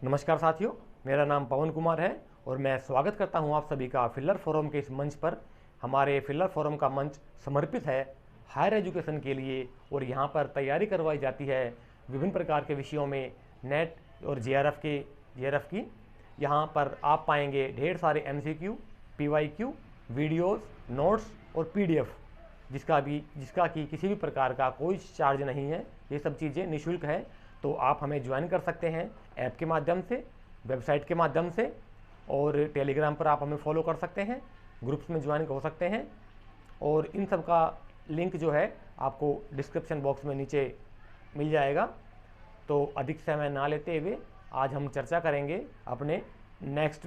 नमस्कार साथियों, मेरा नाम पवन कुमार है और मैं स्वागत करता हूं आप सभी का फिल्लर फोरम के इस मंच पर। हमारे फिल्लर फोरम का मंच समर्पित है हायर एजुकेशन के लिए और यहां पर तैयारी करवाई जाती है विभिन्न प्रकार के विषयों में नेट और जेआरएफ की। यहां पर आप पाएंगे ढेर सारे एमसीक्यू, पीवाईक्यू, वीडियोस, नोट्स और पीडीएफ जिसका कि किसी भी प्रकार का कोई चार्ज नहीं है। ये सब चीज़ें निःशुल्क है। तो आप हमें ज्वाइन कर सकते हैं ऐप के माध्यम से, वेबसाइट के माध्यम से, और टेलीग्राम पर आप हमें फॉलो कर सकते हैं, ग्रुप्स में ज्वाइन हो सकते हैं। और इन सब का लिंक जो है आपको डिस्क्रिप्शन बॉक्स में नीचे मिल जाएगा। तो अधिक समय ना लेते हुए आज हम चर्चा करेंगे अपने नेक्स्ट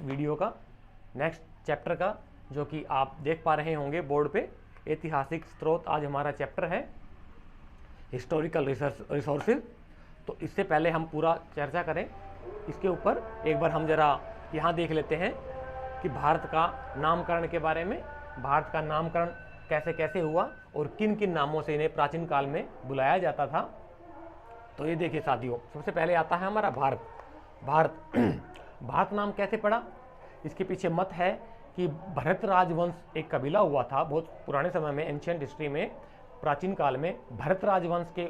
चैप्टर का, जो कि आप देख पा रहे होंगे बोर्ड पे। ऐतिहासिक स्रोत आज हमारा चैप्टर है हिस्टोरिकल रिसोर्सेज। तो इससे पहले हम पूरा चर्चा करें इसके ऊपर, एक बार हम जरा यहाँ देख लेते हैं कि भारत का नामकरण के बारे में। भारत का नामकरण कैसे कैसे हुआ और किन किन नामों से इन्हें प्राचीन काल में बुलाया जाता था। तो ये देखिए साथियों, सबसे पहले आता है हमारा भारत नाम कैसे पड़ा। इसके पीछे मत है कि भरत राजवंश एक कबीला हुआ था बहुत पुराने समय में, एंशिएंट हिस्ट्री में, प्राचीन काल में। भरत राजवंश के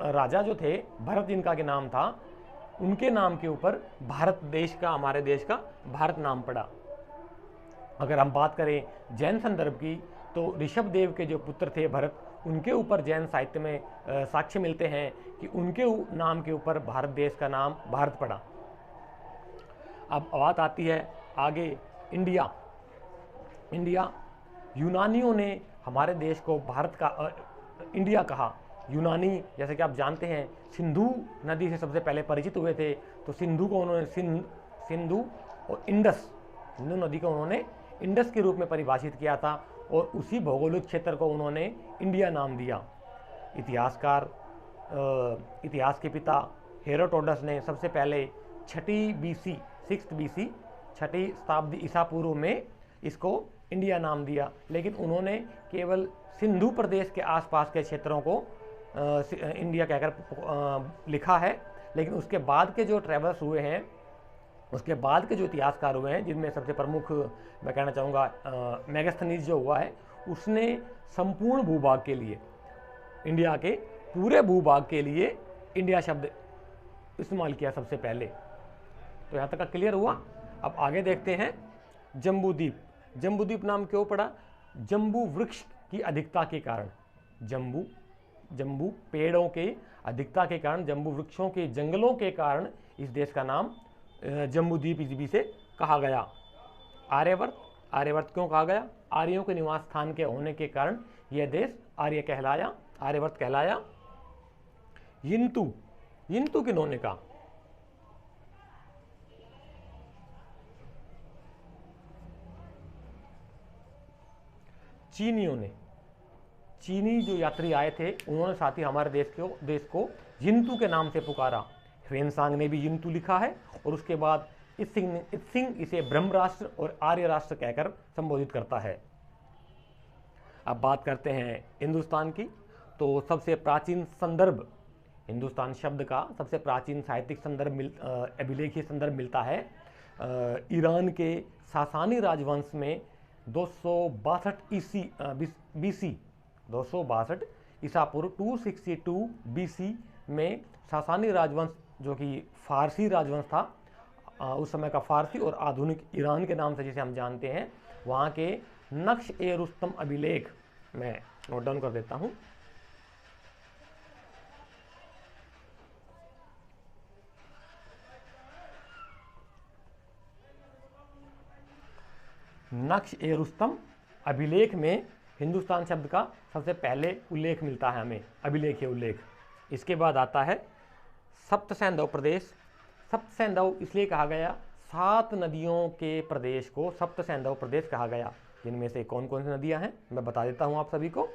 राजा जो थे, भरत जिनका के नाम था, उनके नाम के ऊपर भारत देश का, हमारे देश का भारत नाम पड़ा। अगर हम बात करें जैन संदर्भ की, तो ऋषभ देव के जो पुत्र थे भरत, उनके ऊपर जैन साहित्य में साक्ष्य मिलते हैं कि उनके नाम के ऊपर भारत देश का नाम भारत पड़ा। अब बात आती है आगे इंडिया। यूनानियों ने हमारे देश को भारत का इंडिया कहा। यूनानी, जैसे कि आप जानते हैं, सिंधु नदी से सबसे पहले परिचित हुए थे। तो सिंधु को उन्होंने सिंधु और इंडस, सिंधु नदी को उन्होंने इंडस के रूप में परिभाषित किया था और उसी भौगोलिक क्षेत्र को उन्होंने इंडिया नाम दिया। इतिहास के पिता हेरोडोटस ने सबसे पहले 6 शताब्दी ईसा पूर्व में इसको इंडिया नाम दिया, लेकिन उन्होंने केवल सिंधु प्रदेश के आसपास के क्षेत्रों को इंडिया कहकर लिखा है। लेकिन उसके बाद के जो ट्रैवल्स हुए हैं, उसके बाद के जो इतिहासकार हुए हैं, जिनमें सबसे प्रमुख मैं कहना चाहूँगा मेगास्थनीज जो हुआ है, उसने संपूर्ण भूभाग के लिए, इंडिया के पूरे भूभाग के लिए इंडिया शब्द इस्तेमाल किया सबसे पहले। तो यहाँ तक का क्लियर हुआ। अब आगे देखते हैं जम्बूद्वीप नाम क्यों पड़ा? जम्बू वृक्ष की अधिकता के कारण, जम्बू पेड़ों के अधिकता के कारण, जम्बू वृक्षों के जंगलों के कारण इस देश का नाम जम्बूद्वीप इसी से कहा गया। आर्यवर्त क्यों कहा गया? आर्यों के निवास स्थान के होने के कारण यह देश आर्यवर्त कहलाया। यिंतु किन्होंने कहा? चीनी जो यात्री आए थे, उन्होंने साथ ही हमारे देश को यिंतु के नाम से पुकारा। ह्वेनसांग ने भी यिंतु लिखा है और उसके बाद इत्सिंग इसे ब्रह्म राष्ट्र और आर्य राष्ट्र कहकर संबोधित करता है। अब बात करते हैं हिंदुस्तान की। तो सबसे प्राचीन संदर्भ, हिंदुस्तान शब्द का सबसे प्राचीन साहित्यिक संदर्भ अभिलेखीय संदर्भ मिलता है ईरान के सासानी राजवंश में 262 ईसा पूर्व 262 BC में सासानी राजवंश, जो कि फारसी राजवंश था, उस समय का फारसी और आधुनिक ईरान के नाम से जिसे हम जानते हैं, वहाँ के नक्श-ए-रुस्तम अभिलेख में नोट डाउन कर देता हूँ। नक्श-ए-रुस्तम अभिलेख में हिंदुस्तान शब्द का सबसे पहले उल्लेख मिलता है हमें, अभिलेखीय उल्लेख। इसके बाद आता है सप्तसैंधव प्रदेश। सप्तसैंधव इसलिए कहा गया, 7 नदियों के प्रदेश को सप्तसैंधव प्रदेश कहा गया। जिनमें से कौन कौन सी नदियां हैं मैं बता देता हूं आप सभी को।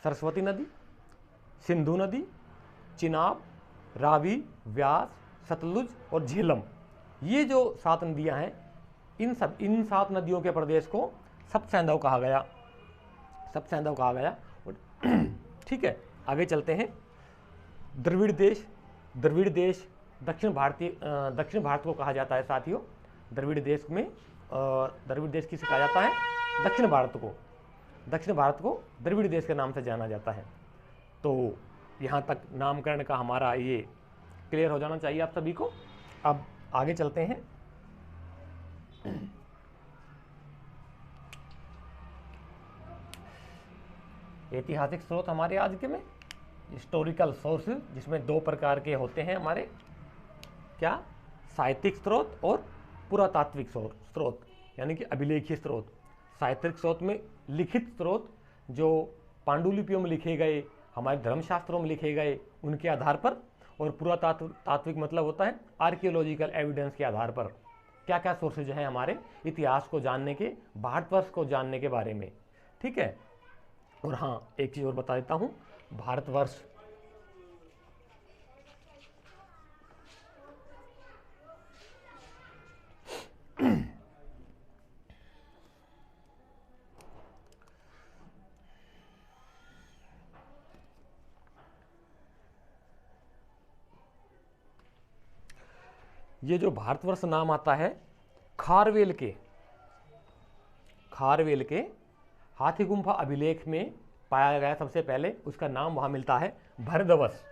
सरस्वती नदी, सिंधु नदी, चिनाब, रावी, व्यास, सतलुज और झेलम। ये जो 7 नदियां हैं, इन 7 नदियों के प्रदेश को सप्तसैंधव कहा गया। ठीक है, आगे चलते हैं। द्रविड़ देश दक्षिण भारत को कहा जाता है साथियों। द्रविड़ देश में द्रविड़ देश किसे कहा जाता है? दक्षिण भारत को द्रविड़ देश के नाम से जाना जाता है। तो यहाँ तक नामकरण का हमारा ये क्लियर हो जाना चाहिए आप सभी को। अब आगे चलते हैं। ऐतिहासिक स्रोत हमारे आज के में हिस्टोरिकल सोर्सेज, जिसमें दो प्रकार के होते हैं हमारे, क्या? साहित्यिक स्रोत और पुरातात्विक स्रोत, यानी कि अभिलेखीय स्रोत। साहित्यिक स्रोत में लिखित स्रोत जो पांडुलिपियों में लिखे गए, हमारे धर्मशास्त्रों में लिखे गए, उनके आधार पर, और पुरातात्विक मतलब होता है आर्कियोलॉजिकल एविडेंस के आधार पर। क्या क्या सोर्सेज हैं हमारे इतिहास को जानने के, भारतवर्ष को जानने के बारे में, ठीक है। और हाँ, एक चीज़ और बता देता हूँ, भारतवर्ष ये जो भारतवर्ष नाम आता है खारवेल के हाथी गुम्फा अभिलेख में पाया गया सबसे पहले। उसका नाम वहां मिलता है भरदवस।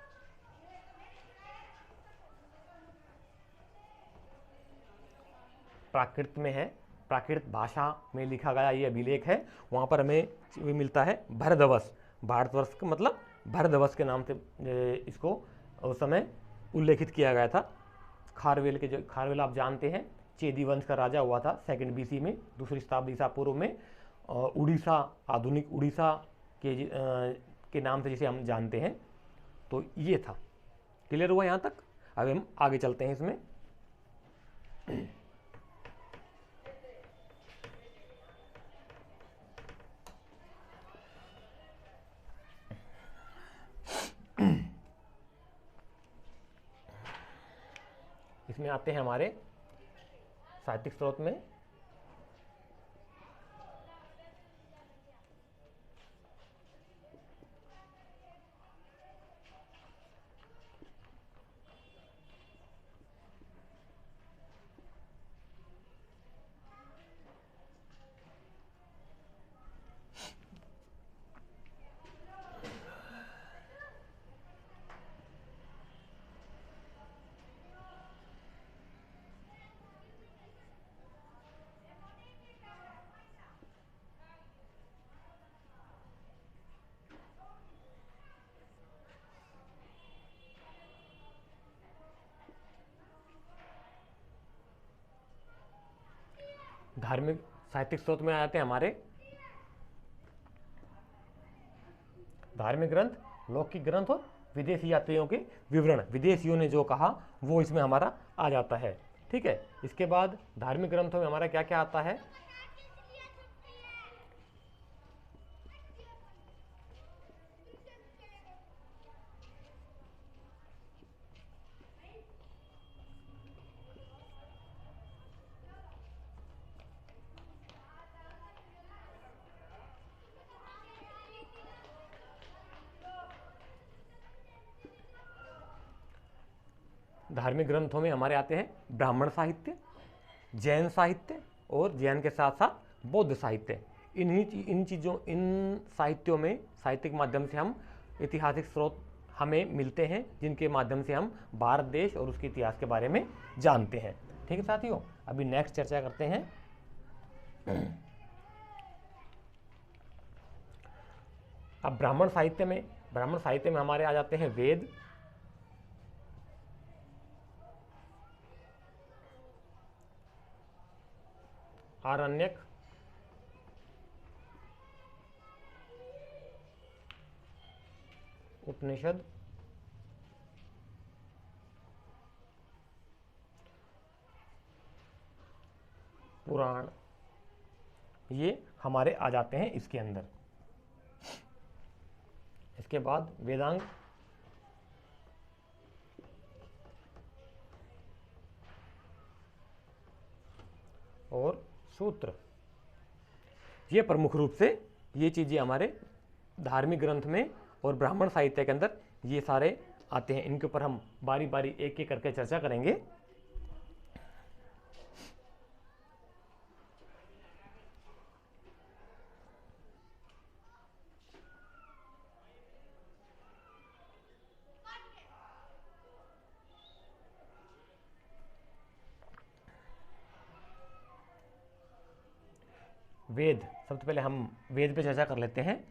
प्राकृत में है, प्राकृत भाषा में लिखा गया ये अभिलेख है, वहां पर हमें मिलता है भरदवस। भारतवर्ष का मतलब भरदवस के नाम से इसको उस समय उल्लेखित किया गया था। खारवेल आप जानते हैं चेदी वंश का राजा हुआ था 2nd BC में, 2री शताब्दी ईसा पूर्व में। उड़ीसा, आधुनिक उड़ीसा के नाम से जिसे हम जानते हैं। तो ये था, क्लियर हुआ यहाँ तक। अब हम आगे चलते हैं इसमें। इसमें आते हैं हमारे साहित्यिक स्रोत में धार्मिक साहित्यिक स्रोत में आते हैं हमारे धार्मिक ग्रंथ, लौकिक ग्रंथ और विदेशी यात्रियों के विवरण। विदेशियों ने जो कहा वो इसमें हमारा आ जाता है, ठीक है। इसके बाद धार्मिक ग्रंथों में हमारा क्या क्या आता है? धार्मिक ग्रंथों में हमारे आते हैं ब्राह्मण साहित्य, जैन साहित्य और जैन के साथ साथ बौद्ध साहित्य। इन साहित्यों में साहित्यिक माध्यम से हम ऐतिहासिक स्रोत हमें मिलते हैं, जिनके माध्यम से हम भारत देश और उसके इतिहास के बारे में जानते हैं, ठीक है साथियों। अभी नेक्स्ट चर्चा करते हैं। अब ब्राह्मण साहित्य में हमारे आ जाते हैं वेद, आरण्यक, उपनिषद, पुराण, ये हमारे आ जाते हैं इसके अंदर। इसके बाद वेदांग, और सूत्र। ये प्रमुख रूप से ये चीज़ें हमारे धार्मिक ग्रंथ में और ब्राह्मण साहित्य के अंदर ये सारे आते हैं, इनके ऊपर हम बारी बारी एक एक करके चर्चा करेंगे। वेद, सबसे पहले हम वेद पे चर्चा कर लेते हैं।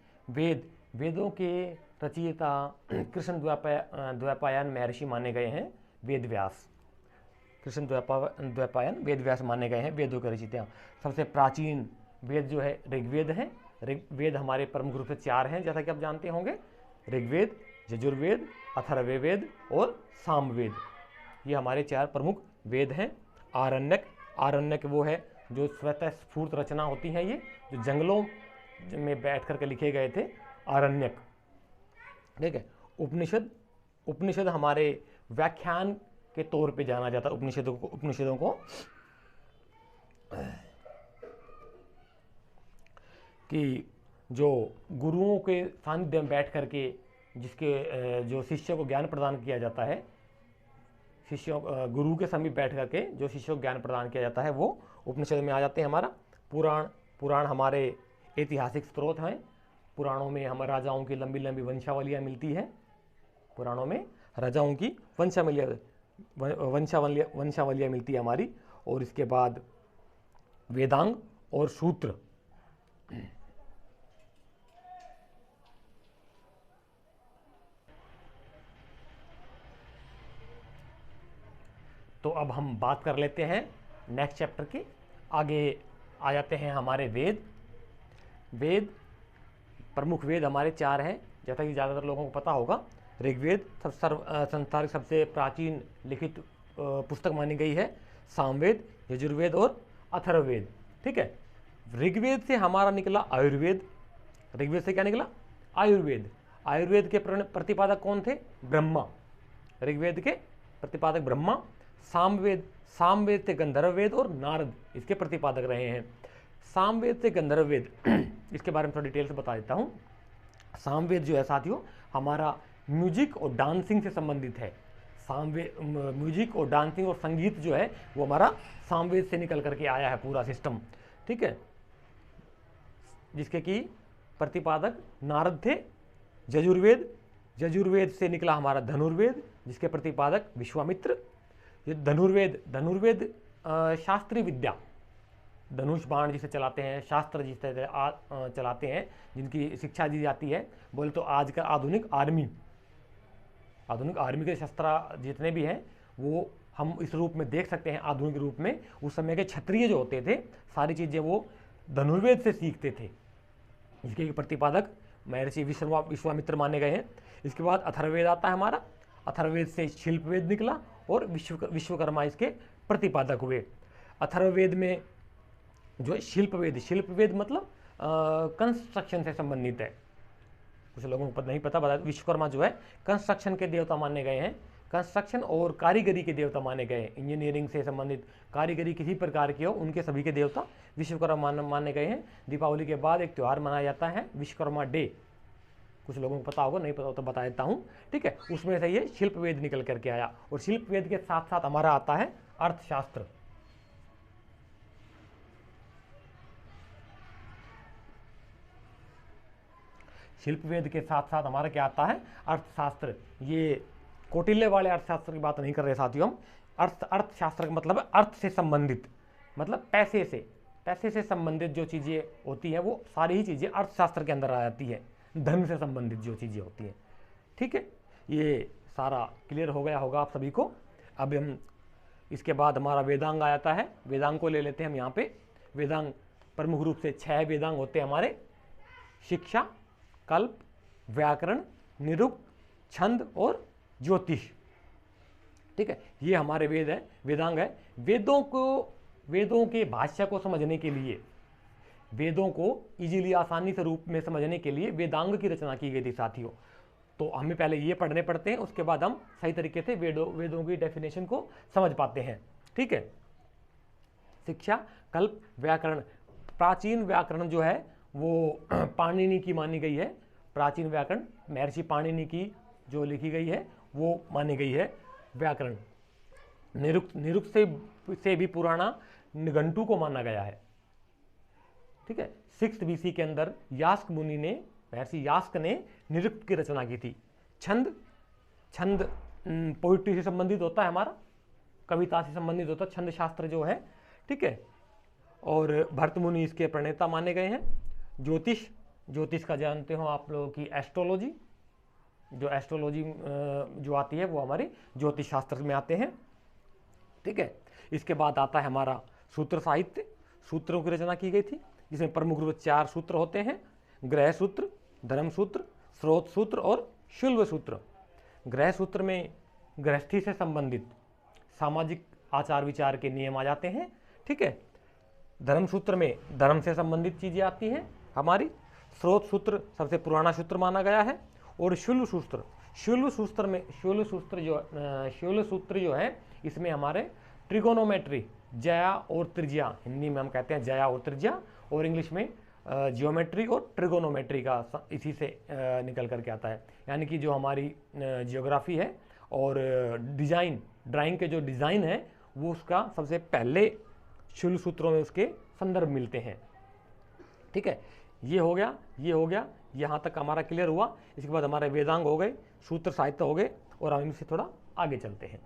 वेदों के रचयिता कृष्ण द्वैपायन महर्षि माने गए हैं वेद व्यास। कृष्ण द्वैपायन वेद व्यास माने गए हैं वेदों के रचयिता। सबसे प्राचीन वेद जो है ऋग्वेद है। ऋग्वेद हमारे प्रमुख रूप से 4 हैं, जैसा कि आप जानते होंगे। ऋग्वेद, यजुर्वेद, अथर्ववेद और सामवेद, ये हमारे 4 प्रमुख वेद हैं। आरण्यक वो है जो स्वतः स्फूर्त रचना होती हैं, ये जो जंगलों में बैठ करके लिखे गए थे, आरण्यक। ठीक है। उपनिषद हमारे व्याख्यान के तौर पे जाना जाता है। उपनिषदों को कि जो गुरुओं के सानिध्य में बैठ करके जिसके जो शिष्य को ज्ञान प्रदान किया जाता है, गुरु के समीप बैठ करके जो शिष्यों को ज्ञान प्रदान किया जाता है, वो उपनिषद में आ जाते हैं। हमारा पुराण हमारे ऐतिहासिक स्रोत हैं। पुराणों में हम राजाओं की लंबी लंबी वंशावलियाँ मिलती हैं। पुराणों में राजाओं की वंशावलियाँ मिलती है हमारी। और इसके बाद वेदांग और सूत्र। तो अब हम बात कर लेते हैं नेक्स्ट चैप्टर के। आगे आ जाते हैं हमारे वेद। प्रमुख वेद हमारे 4 हैं, जैसा कि ज़्यादातर लोगों को पता होगा। ऋग्वेद संसार की सबसे प्राचीन लिखित पुस्तक मानी गई है। सामवेद, यजुर्वेद और अथर्ववेद। ठीक है। ऋग्वेद से हमारा निकला आयुर्वेद। ऋग्वेद से क्या निकला? आयुर्वेद। आयुर्वेद के प्रतिपादक कौन थे? ब्रह्मा। ऋग्वेद के प्रतिपादक ब्रह्मा। सामवेद से गंधर्ववेद और नारद इसके प्रतिपादक रहे हैं। सामवेद से गंधर्ववेद इसके बारे में थोड़ा डिटेल से बता देता हूँ। सामवेद जो है साथियों, हमारा म्यूजिक और डांसिंग से संबंधित है। म्यूजिक और डांसिंग और संगीत जो है वो हमारा सामवेद से निकल करके आया है पूरा सिस्टम। ठीक है। जिसके कि प्रतिपादक नारद थे। यजुर्वेद से निकला हमारा धनुर्वेद, जिसके प्रतिपादक विश्वामित्र। ये धनुर्वेद शास्त्रीय विद्या, धनुष बाण जिसे चलाते हैं, शास्त्र जिसे चलाते हैं, जिनकी शिक्षा दी जाती है। बोले तो आज का आधुनिक आर्मी के शस्त्र जितने भी हैं वो हम इस रूप में देख सकते हैं आधुनिक रूप में। उस समय के क्षत्रिय जो होते थे, सारी चीज़ें वो धनुर्वेद से सीखते थे, जिसके प्रतिपादक महर्षि विश्वामित्र माने गए हैं। इसके बाद अथर्ववेद आता है हमारा। अथर्ववेद से शिल्पवेद निकला और विश्वकर्मा इसके प्रतिपादक हुए। अथर्ववेद में जो शिल्पवेद मतलब कंस्ट्रक्शन से संबंधित है। कुछ लोगों को नहीं पता, बता विश्वकर्मा जो है कंस्ट्रक्शन के देवता माने गए हैं। कंस्ट्रक्शन और कारीगरी के देवता माने गए हैं। इंजीनियरिंग से संबंधित कारीगरी किसी प्रकार की हो, उनके सभी के देवता विश्वकर्मा माने गए हैं। दीपावली के बाद एक त्यौहार मनाया जाता है विश्वकर्मा डे। कुछ लोगों को पता होगा, नहीं पता हो तो बता देता हूँ। ठीक है। उसमें से ये शिल्पवेद निकल करके आया। और शिल्पवेद के साथ साथ हमारा आता है अर्थशास्त्र। शिल्पवेद के साथ साथ हमारा क्या आता है? अर्थशास्त्र। ये कौटिल्य वाले अर्थशास्त्र की बात नहीं कर रहे साथियों हम। अर्थशास्त्र का मतलब अर्थ से संबंधित, मतलब पैसे से संबंधित जो चीज़ें होती हैं वो सारी ही चीज़ें अर्थशास्त्र के अंदर आ जाती है। धन से संबंधित जो चीज़ें होती हैं। ठीक है। ये सारा क्लियर हो गया होगा आप सभी को। अब हम इसके बाद हमारा वेदांग आ जाता है। वेदांग को ले लेते हैं हम यहाँ पे। वेदांग प्रमुख रूप से 6 वेदांग होते हैं हमारे। शिक्षा, कल्प, व्याकरण, निरुक्त, छंद और ज्योतिष। ठीक है। ये हमारे वेद है, वेदांग है। वेदों के भाष्य को समझने के लिए, वेदों को इजीली आसानी से रूप में समझने के लिए वेदांग की रचना की गई थी साथियों। तो हमें पहले ये पढ़ने पड़ते हैं, उसके बाद हम सही तरीके से वेदों की डेफिनेशन को समझ पाते हैं। ठीक है। शिक्षा, कल्प, व्याकरण। प्राचीन व्याकरण जो है वो पाणिनि की मानी गई है। प्राचीन व्याकरण महर्षि पाणिनि की जो लिखी गई है वो मानी गई है व्याकरण। निरुक्त निरुक्त से भी पुराना निघंटु को माना गया है। ठीक है, 6th BC के अंदर यास्क मुनि ने, महर्षि यास्क ने निरुक्त की रचना की थी। छंद छंद पोइट्री से संबंधित होता है, हमारा कविता से संबंधित होता है छंद शास्त्र जो है। ठीक है, और भरत मुनि इसके प्रणेता माने गए हैं। ज्योतिष, ज्योतिष का जानते हो आप लोगों की एस्ट्रोलॉजी, जो एस्ट्रोलॉजी जो आती है वो हमारे ज्योतिष शास्त्र में आते हैं। ठीक है, इसके बाद आता है हमारा सूत्र साहित्य। सूत्रों की रचना की गई थी, जिसमें प्रमुख रूप से 4 सूत्र होते हैं: ग्रह सूत्र, धर्म सूत्र, स्रोत सूत्र और शुल्ब सूत्र। ग्रह सूत्र में गृहस्थी से संबंधित सामाजिक आचार विचार के नियम आ जाते हैं। ठीक है, धर्म सूत्र में धर्म से संबंधित चीजें आती हैं हमारी। स्रोत सूत्र सबसे पुराना सूत्र माना गया है। और शुल्ब सूत्र, शुल्ब सूत्र में शुल्ब सूत्र जो है इसमें हमारे ट्रिगोनोमेट्री, ज्या और त्रिज्या, हिंदी में हम कहते हैं ज्या और त्रिज्या, और इंग्लिश में जियोमेट्री और ट्रिगोनोमेट्री का इसी से निकल करके आता है। यानी कि जो हमारी जियोग्राफी है और डिजाइन, ड्राइंग के जो डिज़ाइन है वो उसका सबसे पहले शुल्ब सूत्रों में उसके संदर्भ मिलते हैं। ठीक है, ये हो गया, ये हो गया, यहाँ तक हमारा क्लियर हुआ। इसके बाद हमारे वेदांग हो गए, सूत्र साहित्य हो गए, और हम इनसे थोड़ा आगे चलते हैं।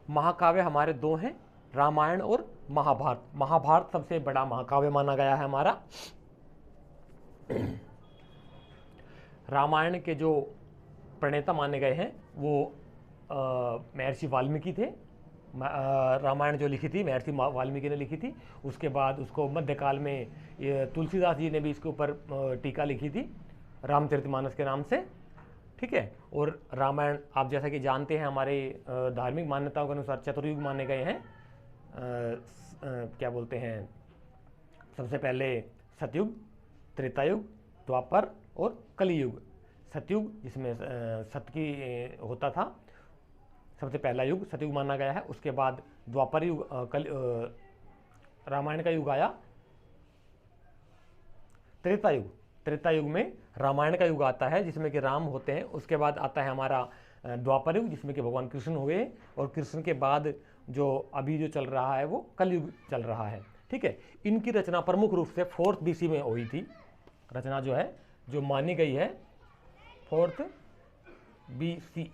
महाकाव्य हमारे 2 हैं, रामायण और महाभारत। महाभारत सबसे बड़ा महाकाव्य माना गया है हमारा। रामायण के जो प्रणेता माने गए हैं वो महर्षि वाल्मीकि थे। रामायण जो लिखी थी महर्षि वाल्मीकि ने लिखी थी। उसके बाद उसको मध्यकाल में तुलसीदास जी ने भी इसके ऊपर टीका लिखी थी रामचरितमानस के नाम से। ठीक है, और रामायण आप जैसा कि जानते हैं हमारे धार्मिक मान्यताओं के अनुसार चतुर्युग माने गए हैं। क्या बोलते हैं, सबसे पहले सतयुग, त्रेतायुग, द्वापर और कलियुग। सतयुग जिसमें सत्य होता था, सबसे पहला युग सतयुग माना गया है। उसके बाद द्वापर युग, रामायण का युग आया त्रेतायुग। त्रेतायुग में रामायण का युग आता है जिसमें कि राम होते हैं। उसके बाद आता है हमारा द्वापर युग जिसमें कि भगवान कृष्ण हुए, और कृष्ण के बाद जो अभी जो चल रहा है वो कलयुग चल रहा है। ठीक है, इनकी रचना प्रमुख रूप से 4th BC में हुई थी। रचना जो है जो मानी गई है 4th BC,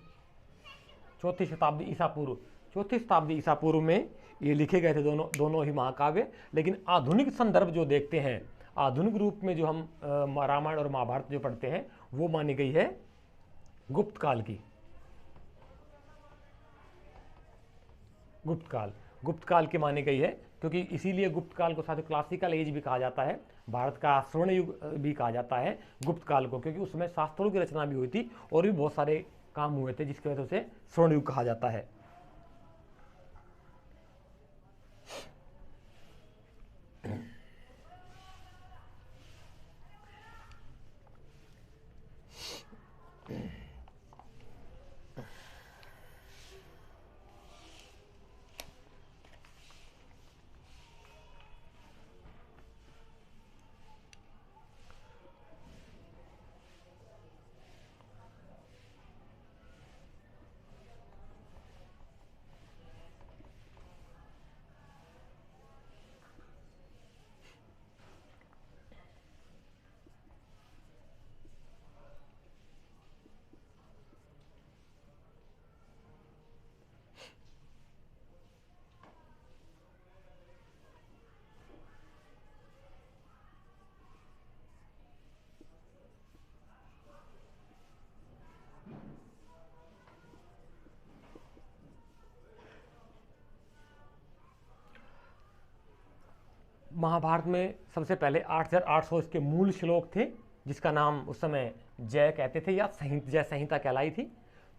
4वीं शताब्दी ईसा पूर्व, 4वीं शताब्दी ईसा पूर्व में ये लिखे गए थे दोनों ही महाकाव्य। लेकिन आधुनिक संदर्भ जो देखते हैं, आधुनिक रूप में जो हम रामायण और महाभारत जो पढ़ते हैं वो मानी गई है गुप्त काल की। गुप्त काल की मानी गई है, क्योंकि इसीलिए गुप्त काल को साथ ही क्लासिकल एज भी कहा जाता है, भारत का स्वर्ण युग भी कहा जाता है गुप्त काल को, क्योंकि उसमें शास्त्रों की रचना भी हुई थी और भी बहुत सारे काम हुए थे जिसकी वजह से स्वर्ण युग कहा जाता है। महाभारत में सबसे पहले 8800 इसके मूल श्लोक थे, जिसका नाम उस समय जय कहते थे या जय संहिता कहलाई थी।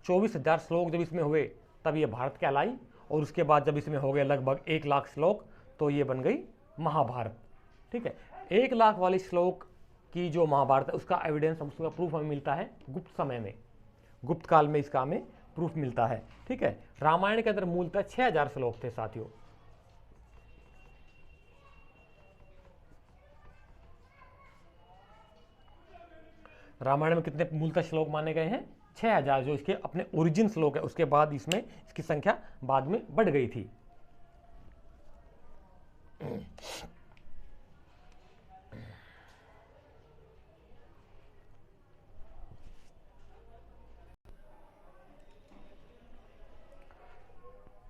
24,000 श्लोक जब इसमें हुए तब ये भारत कहलाई, और उसके बाद जब इसमें हो गए लगभग 1 लाख श्लोक तो ये बन गई महाभारत। ठीक है, 1 लाख वाली श्लोक की जो महाभारत है उसका एविडेंस, उसका प्रूफ हमें मिलता है गुप्त समय में, गुप्त काल में इसका हमें प्रूफ मिलता है। ठीक है, रामायण के अंदर मूलतः 6000 श्लोक थे साथियों। रामायण में कितने मूलतः श्लोक माने गए हैं? 6000, जो इसके अपने ओरिजिन श्लोक है। उसके बाद इसमें इसकी संख्या बाद में बढ़ गई थी।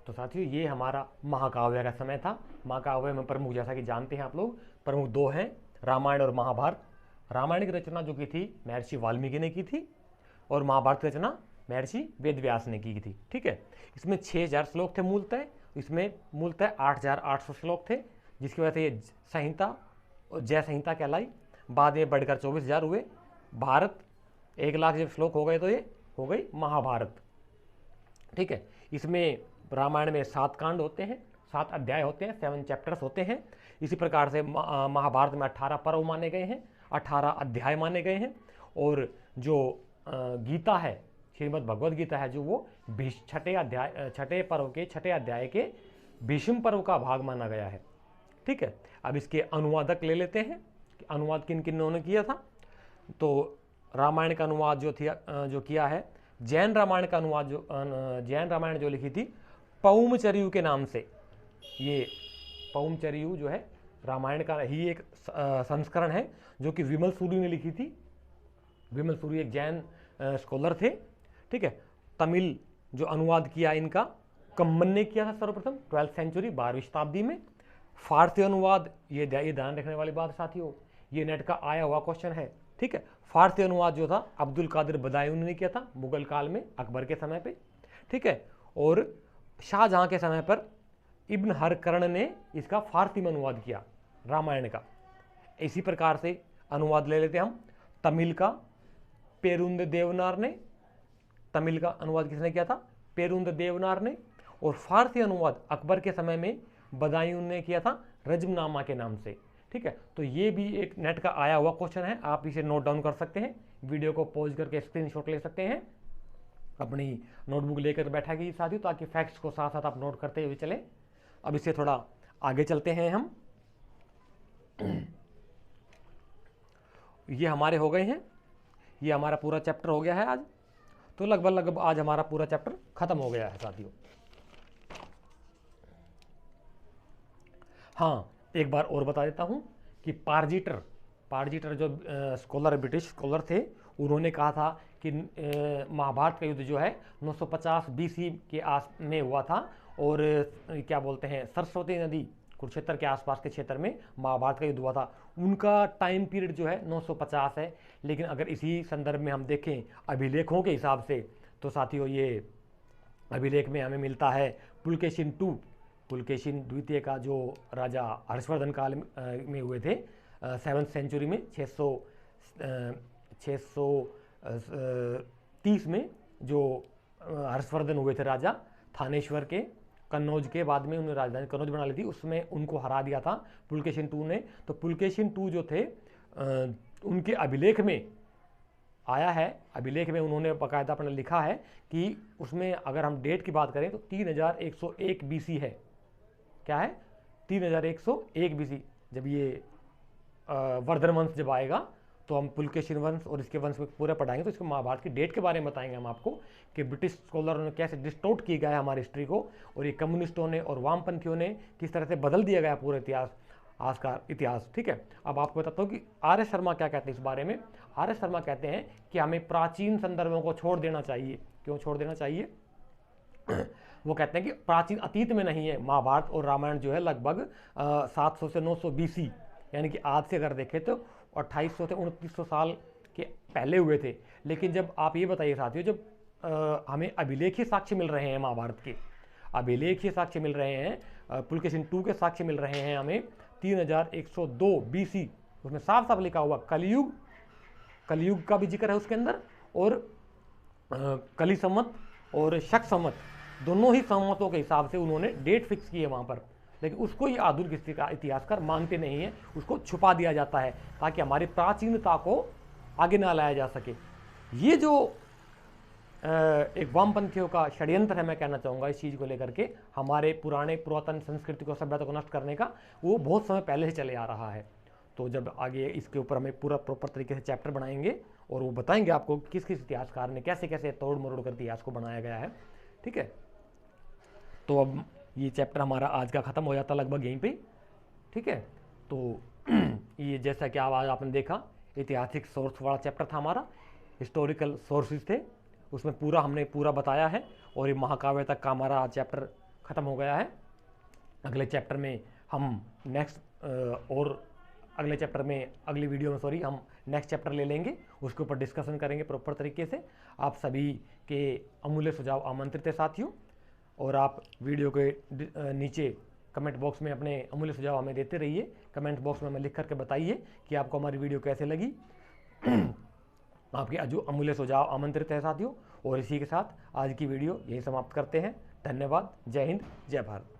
तो साथियों ये हमारा महाकाव्य का समय था। महाकाव्य में प्रमुख, जैसा कि जानते हैं आप लोग, प्रमुख 2 हैं, रामायण और महाभारत। रामायण की रचना जो की थी महर्षि वाल्मीकि ने की थी, और महाभारत की रचना महर्षि वेदव्यास ने की थी। ठीक है, इसमें 6000 श्लोक थे मूलतः, इसमें मूलतः 8800 श्लोक थे, जिसकी वजह से ये संहिता और जय संहिता कहलाई। बाद में बढ़कर 24,000 हुए। भारत 1 लाख जब श्लोक हो गए तो ये हो गई महाभारत। ठीक है, इसमें रामायण में 7 कांड होते हैं, 7 अध्याय होते हैं, 7 चैप्टर्स होते हैं। इसी प्रकार से महाभारत में 18 पर्व माने गए हैं, 18 अध्याय माने गए हैं। और जो गीता है, श्रीमद् भगवद गीता है, जो वो छठे पर्व के छठे अध्याय के भीष्म पर्व का भाग माना गया है। ठीक है, अब इसके अनुवादक ले लेते हैं कि अनुवाद किन किन ने किया था। तो रामायण का अनुवाद जो किया है, जैन रामायण का अनुवाद, जैन रामायण जो लिखी थी पौमचर्यु के नाम से, ये पौमचर्यु जो है रामायण का ही एक संस्करण है, जो कि विमल सूरी ने लिखी थी। विमल सूरी एक जैन स्कॉलर थे। ठीक है, तमिल जो अनुवाद किया इनका कम्मन ने किया था सर्वप्रथम 12वीं सेंचुरी, 12वीं शताब्दी में। फारसी अनुवाद, ये ध्यान रखने वाली बात साथियों, ये नेट का आया हुआ क्वेश्चन है। ठीक है, फारसी अनुवाद जो था अब्दुल कादिर बदायूनी ने किया था मुगल काल में, अकबर के समय पे। ठीक है, और शाहजहां के समय पर इब्न हरकर्ण ने इसका फारसी में अनुवाद किया रामायण का। इसी प्रकार से अनुवाद ले लेते हम तमिल का, पेरुंद देवनार ने। तमिल का अनुवाद किसने किया था? पेरुंद देवनार ने। और फारसी अनुवाद अकबर के समय में बदायूं ने किया था रजमनामा के नाम से। ठीक है, तो ये भी एक नेट का आया हुआ क्वेश्चन है, आप इसे नोट डाउन कर सकते हैं, वीडियो को पॉज करके स्क्रीनशॉट ले सकते हैं, अपनी नोटबुक लेकर बैठा कीजिए साथियों, ताकि फैक्ट्स को साथ साथ आप नोट करते हुए चलें। अब इससे थोड़ा आगे चलते हैं हम। ये हमारे हो गए हैं, ये हमारा पूरा चैप्टर हो गया है आज। तो लगभग आज हमारा पूरा चैप्टर खत्म हो गया है साथियों। हाँ, एक बार और बता देता हूँ कि पारजीटर जो स्कॉलर, ब्रिटिश स्कॉलर थे, उन्होंने कहा था कि महाभारत का युद्ध जो है 950 BC के आस में हुआ था, और क्या बोलते हैं, सरस्वती नदी कुरुक्षेत्र के आसपास के क्षेत्र में महाभारत का युद्ध हुआ था। उनका टाइम पीरियड जो है 950 है। लेकिन अगर इसी संदर्भ में हम देखें अभिलेखों के हिसाब से, तो साथियों ये अभिलेख में हमें मिलता है पुलकेशिन पुलकेशिन द्वितीय का, जो राजा हर्षवर्धन काल में हुए थे 7वीं सेंचुरी में, 630 में जो हर्षवर्धन हुए थे राजा, थानेश्वर के, कन्नौज के, बाद में उन्होंने राजधानी कन्नौज बना ली थी, उसमें उनको हरा दिया था पुलकेशिन II ने। तो पुलकेशिन II जो थे उनके अभिलेख में आया है, अभिलेख में उन्होंने बाकायदा अपने लिखा है कि उसमें अगर हम डेट की बात करें तो 3101 BC है। क्या है? 3101 BC। जब ये वर्धन वंश जब आएगा तो हम पुलकेशिन वंश और इसके वंश में पूरा पढ़ाएंगे, तो इसके महाभारत की डेट के बारे में बताएंगे हम आपको कि ब्रिटिश स्कॉलरों ने कैसे डिस्टोर्ट किया गया है हमारी हिस्ट्री को, और ये कम्युनिस्टों ने और वामपंथियों ने किस तरह से बदल दिया गया पूरा इतिहास, आज का इतिहास। ठीक है, अब आपको बताता हूँ कि आर एस शर्मा क्या कहते हैं इस बारे में। आर एस शर्मा कहते हैं कि हमें प्राचीन संदर्भों को छोड़ देना चाहिए। क्यों छोड़ देना चाहिए? वो कहते हैं कि प्राचीन अतीत में नहीं है। महाभारत और रामायण जो है लगभग 700 से 900 BC, यानी कि आज से अगर देखें तो 2800 से 2900 साल के पहले हुए थे। लेकिन जब आप ये बताइए साथियों, जब हमें अभिलेखीय साक्ष्य मिल रहे हैं महाभारत के, अभिलेखीय साक्ष्य मिल रहे हैं, पुलकेशिन II के साक्ष्य मिल रहे हैं हमें 3102 BC, उसमें साफ साफ लिखा हुआ कलयुग, कलयुग का भी जिक्र है उसके अंदर, और कली संवत और शक संवत, दोनों ही संवतों के हिसाब से उन्होंने डेट फिक्स की है वहाँ पर। लेकिन उसको ही आधुनिक इतिहासकार मानते नहीं है, उसको छुपा दिया जाता है ताकि हमारी प्राचीनता को आगे ना लाया जा सके। ये जो एक वामपंथियों का षड्यंत्र है, मैं कहना चाहूँगा इस चीज़ को लेकर के, हमारे पुराने पुरातन संस्कृति को, सभ्यता को नष्ट करने का, वो बहुत समय पहले से चले आ रहा है। तो जब आगे इसके ऊपर हमें पूरा प्रॉपर तरीके से चैप्टर बनाएंगे और वो बताएंगे आपको किस किस इतिहासकार ने कैसे कैसे तोड़ मरोड़ कर इतिहास को बनाया गया है। ठीक है, तो अब ये चैप्टर हमारा आज का ख़त्म हो जाता लगभग यहीं पे। ठीक है, तो ये जैसा कि आज आपने देखा, ऐतिहासिक सोर्स वाला चैप्टर था हमारा, हिस्टोरिकल सोर्सेज थे, उसमें पूरा हमने पूरा बताया है, और ये महाकाव्य तक का हमारा चैप्टर ख़त्म हो गया है। अगले चैप्टर में हम अगले चैप्टर में, अगली वीडियो में सॉरी, हम नेक्स्ट चैप्टर ले लेंगे, उसके ऊपर डिस्कशन करेंगे प्रॉपर तरीके से। आप सभी के अमूल्य सुझाव आमंत्रित है साथियों, और आप वीडियो के नीचे कमेंट बॉक्स में अपने अमूल्य सुझाव हमें देते रहिए। कमेंट बॉक्स में हमें लिख करके बताइए कि आपको हमारी वीडियो कैसे लगी। आपके जो अमूल्य सुझाव आमंत्रित है साथियों, और इसी के साथ आज की वीडियो यही समाप्त करते हैं। धन्यवाद। जय हिंद, जय भारत।